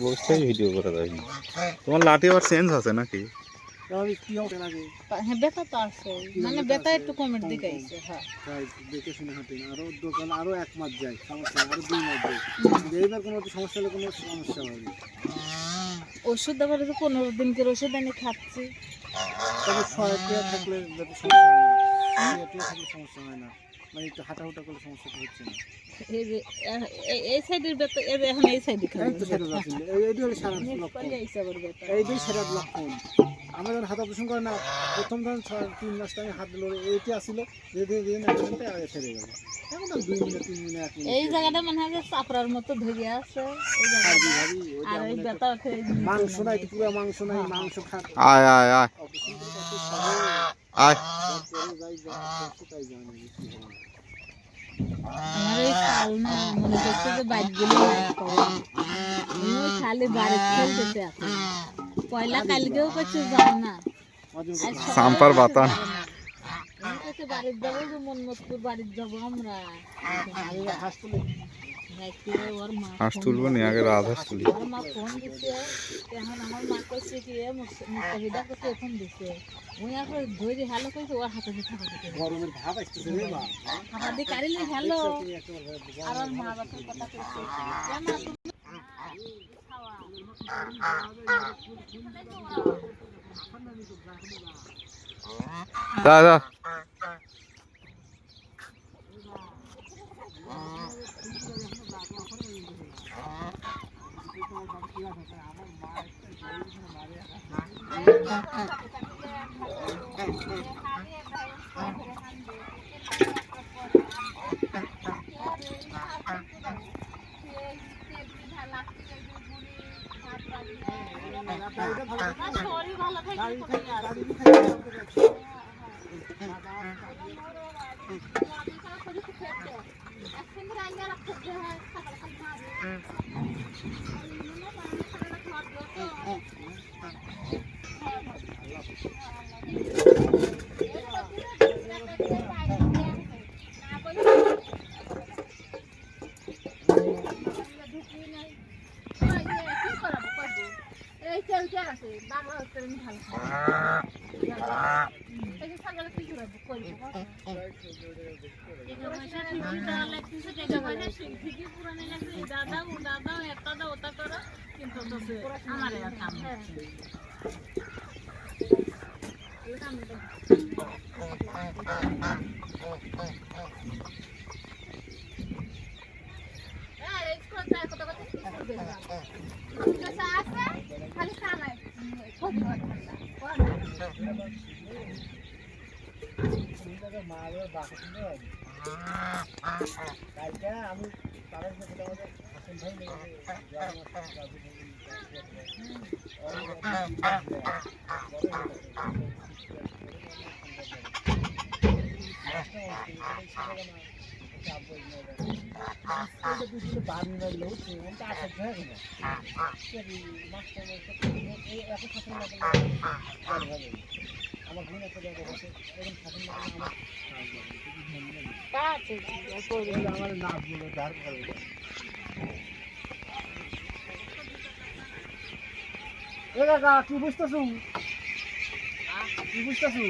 বসেই ভিডিও করা যায়। তোমার লাঠি আবার চেঞ্জ আছে নাকি? হ্যাঁ বেতা তো আছে, মানে বেতা একটু কমের দিকে আইছে। হ্যাঁ দেখে শুনে হাঁটেন, আরো দোকান আরো 1 মাস যায়, সমস্যা আরো 2 মাস যায়। এইবার কোনো সমস্যা হলে কোনো সমস্যা হবে। ওষুধ আবার 15 দিনকের ওষুধ এনে খাচ্ছি। তবে 6 থাকলে যাতে সমস্যা হয় না, 6 থাকলে সমস্যা হয় না, মানে একটু হাঁটাহুটা করলে সমস্যা তো হচ্ছে না। এই সাইডের বেতা এখন এই সাইডে খাবে, এই তো সেটা যাচ্ছে, এইটা হলো সারা লক্ষণ, এইটাই সেটা লক্ষণ। আমরা যখন হাত অপারেশন করে না, প্রথম ধরুন 3 মাস টাইম হাত দিল, এইটা আসছিল ধীরে ধীরে আগে সেরে গেল। এখন তো 2 মিনিট 3 মিনিট 1 মিনিট এই জায়গাটা মনে হয় যে চাপড়ার মতো ধরে আছে এই জায়গাটা। আর এই বেতা মাংস নাই, পুরো মাংস নাই, মাংস খা। আয় আয় আয় অপারেশন করে কত সহজ আয়। পরে যাই তাই জানে কি হয়। আমার এই খাল না মনে করছে যে বাইকগুলো খালি বাড়ি খেলতেছে এখন। পয়লা কালকেও করছে যাও না, সাম্পার বাতা বাড়ির যাবো যে মন মতো বাড়ির যাবো আমরা। হাঁস তুলবো নি, আগে রাজহাঁস তুলি। ওর মা ফোন দিছে, এখন আমার মা কইছে কি মুস্তাফিদা করতে ফোন দিছে, ওই এখন ধরে হ্যালো কইছে, ওর হাতে দিয়ে থাকা দিতে গরমের ভাব আসতেছে রে মা, থাকা দিয়ে কারিলে হ্যালো। আর ওর মা বাবার কথা কইছে যা যা আমি তারা আমার ঘুম একটা জায়গা আছে, এরকম আমার নাচগুলো দাঁড় করে কি বুঝতেছো, কি বুঝতেছো?